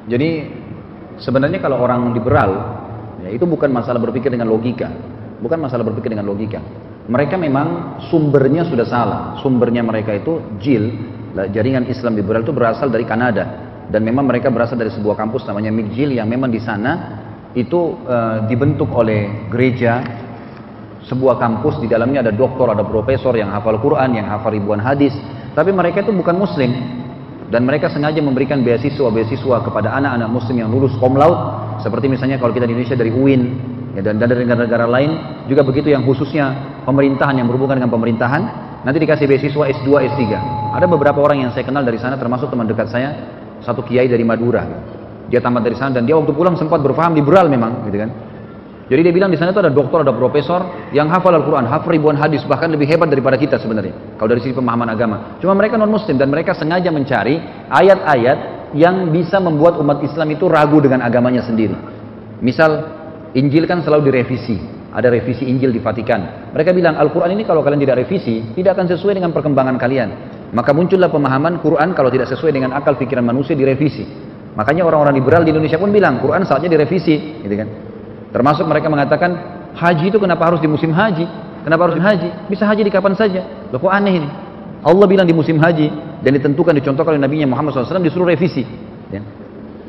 Jadi sebenarnya kalau orang liberal, ya, itu bukan masalah berpikir dengan logika, bukan masalah berpikir dengan logika. Mereka memang sumbernya sudah salah. Sumbernya mereka itu jaringan Islam liberal itu berasal dari Kanada, dan memang mereka berasal dari sebuah kampus namanya McGill yang memang di sana itu dibentuk oleh gereja, sebuah kampus di dalamnya ada doktor, ada profesor yang hafal Quran, yang hafal ribuan hadis, tapi mereka itu bukan Muslim. Dan mereka sengaja memberikan beasiswa kepada anak-anak muslim yang lulus cum laude, seperti misalnya kalau kita di Indonesia dari UIN, ya, dan dari negara-negara lain juga begitu, yang khususnya pemerintahan, yang berhubungan dengan pemerintahan, nanti dikasih beasiswa S2, S3. Ada beberapa orang yang saya kenal dari sana, termasuk teman dekat saya, satu kiai dari Madura. Dia tamat dari sana dan dia waktu pulang sempat berpaham liberal memang, gitu kan. Jadi dia bilang di sana itu ada doktor, ada profesor yang hafal Al-Quran, hafal ribuan hadis, bahkan lebih hebat daripada kita sebenarnya, kalau dari sisi pemahaman agama. Cuma mereka non-muslim dan mereka sengaja mencari ayat-ayat yang bisa membuat umat Islam itu ragu dengan agamanya sendiri. Misal, Injil kan selalu direvisi, ada revisi Injil di Vatikan. Mereka bilang, Al-Quran ini kalau kalian tidak revisi, tidak akan sesuai dengan perkembangan kalian. Maka muncullah pemahaman Quran kalau tidak sesuai dengan akal pikiran manusia direvisi. Makanya orang-orang liberal di Indonesia pun bilang, Quran saatnya direvisi, gitu kan. Termasuk mereka mengatakan, haji itu kenapa harus di musim haji? Kenapa harus haji? Bisa haji di kapan saja. Loh, kok aneh ini? Allah bilang di musim haji, dan ditentukan, dicontohkan oleh Nabi Muhammad SAW, disuruh revisi. Ya.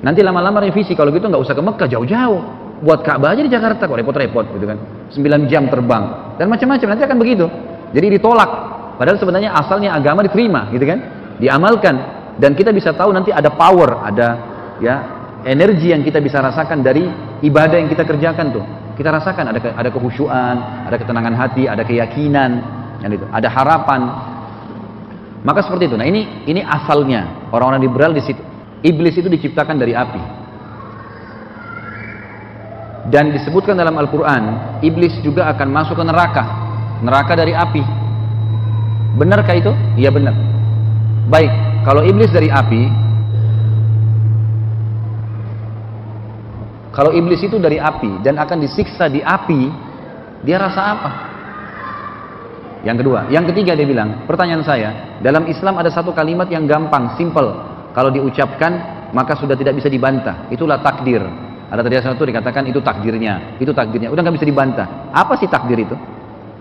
Nanti lama-lama revisi, kalau gitu nggak usah ke Mekah, jauh-jauh. Buat Ka'bah aja di Jakarta, kok repot-repot gitu kan. 9 jam terbang, dan macam-macam, nanti akan begitu. Jadi ditolak. Padahal sebenarnya asalnya agama diterima, gitu kan. Diamalkan. Dan kita bisa tahu nanti ada power, ada ya energi yang kita bisa rasakan dari ibadah yang kita kerjakan tuh. Kita rasakan ada kehusyuan, ada ketenangan hati, ada keyakinan, ada harapan. Maka seperti itu. Nah, ini asalnya orang-orang liberal di situ. Iblis itu diciptakan dari api. Dan disebutkan dalam Al-Quran, iblis juga akan masuk ke neraka. Neraka dari api. Benarkah itu? Iya, benar. Baik, kalau iblis dari api, kalau iblis itu dari api dan akan disiksa di api, dia rasa apa? Yang kedua, yang ketiga dia bilang, pertanyaan saya, dalam Islam ada satu kalimat yang gampang, simple. Kalau diucapkan, maka sudah tidak bisa dibantah. Itulah takdir. Ada tadi satu dikatakan itu takdirnya, udah nggak bisa dibantah. Apa sih takdir itu?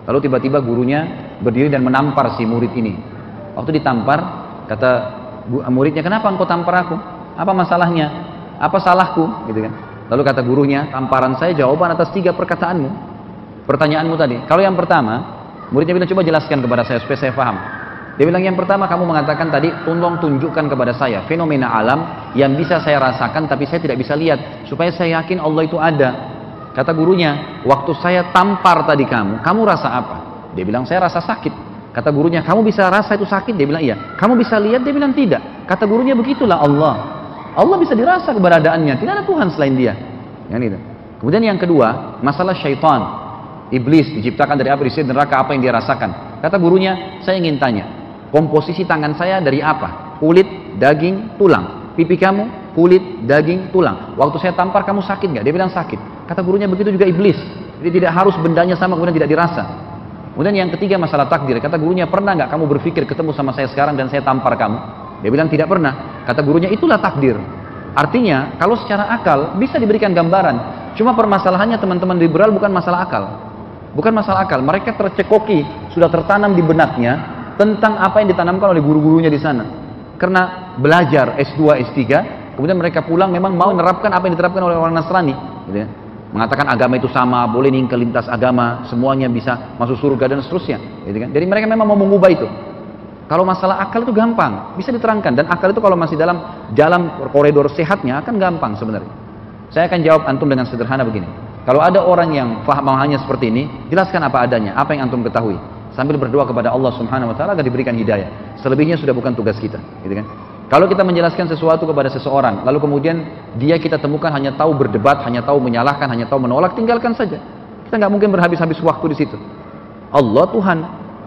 Lalu tiba-tiba gurunya berdiri dan menampar si murid ini. Waktu ditampar, kata muridnya, kenapa engkau tampar aku? Apa masalahnya? Apa salahku? Gitu kan? Lalu kata gurunya, tamparan saya jawaban atas 3 perkataanmu. Pertanyaanmu tadi. Kalau yang pertama, muridnya bilang, coba jelaskan kepada saya supaya saya paham. Dia bilang, yang pertama kamu mengatakan tadi, tolong tunjukkan kepada saya fenomena alam yang bisa saya rasakan tapi saya tidak bisa lihat, supaya saya yakin Allah itu ada. Kata gurunya, waktu saya tampar tadi kamu rasa apa? Dia bilang, saya rasa sakit. Kata gurunya, kamu bisa rasa itu sakit? Dia bilang, iya. Kamu bisa lihat? Dia bilang, tidak. Kata gurunya, begitulah Allah. Allah bisa dirasa keberadaannya, tidak ada Tuhan selain dia. Yang itu. Kemudian yang kedua, masalah syaitan. Iblis diciptakan dari api, di neraka, apa yang dia rasakan? Kata gurunya, saya ingin tanya, komposisi tangan saya dari apa? Kulit, daging, tulang. Pipi kamu, kulit, daging, tulang. Waktu saya tampar kamu sakit nggak? Dia bilang sakit. Kata gurunya, begitu juga iblis. Jadi tidak harus bendanya sama kemudian tidak dirasa. Kemudian yang ketiga, masalah takdir. Kata gurunya, pernah nggak kamu berpikir ketemu sama saya sekarang dan saya tampar kamu? Dia bilang tidak pernah. Kata gurunya, itulah takdir. Artinya kalau secara akal bisa diberikan gambaran. Cuma permasalahannya teman-teman liberal bukan masalah akal. Bukan masalah akal. Mereka tercekoki, sudah tertanam di benaknya tentang apa yang ditanamkan oleh guru-gurunya di sana. Karena belajar S2, S3, kemudian mereka pulang memang mau menerapkan apa yang diterapkan oleh orang Nasrani, gitu ya. Mengatakan agama itu sama, boleh ningkel lintas agama, semuanya bisa masuk surga dan seterusnya, gitu kan. Jadi mereka memang mau mengubah itu. Kalau masalah akal itu gampang, bisa diterangkan, dan akal itu kalau masih dalam koridor sehatnya akan gampang sebenarnya. Saya akan jawab antum dengan sederhana begini. Kalau ada orang yang pemahamannya seperti ini, jelaskan apa adanya, apa yang antum ketahui, sambil berdoa kepada Allah Subhanahu wa taala agar diberikan hidayah. Selebihnya sudah bukan tugas kita, gitu kan. Kalau kita menjelaskan sesuatu kepada seseorang, lalu kemudian dia kita temukan hanya tahu berdebat, hanya tahu menyalahkan, hanya tahu menolak, tinggalkan saja. Kita nggak mungkin berhabis-habis waktu di situ. Allah Tuhan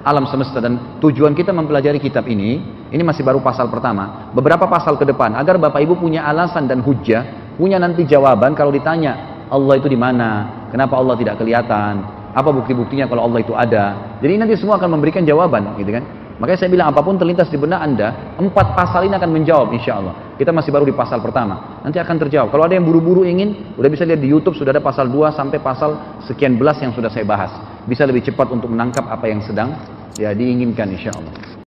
alam semesta, dan tujuan kita mempelajari kitab ini masih baru pasal pertama. Beberapa pasal ke depan, agar Bapak Ibu punya alasan dan hujjah, punya nanti jawaban kalau ditanya Allah itu di mana, kenapa Allah tidak kelihatan, apa bukti-buktinya kalau Allah itu ada. Jadi nanti semua akan memberikan jawaban, gitu kan. Makanya saya bilang apapun terlintas di benak Anda, 4 pasal ini akan menjawab insya Allah. Kita masih baru di pasal pertama, nanti akan terjawab. Kalau ada yang buru-buru ingin, udah bisa lihat di YouTube, sudah ada pasal 2 sampai pasal sekian belas yang sudah saya bahas. Bisa lebih cepat untuk menangkap apa yang sedang ya diinginkan insya Allah.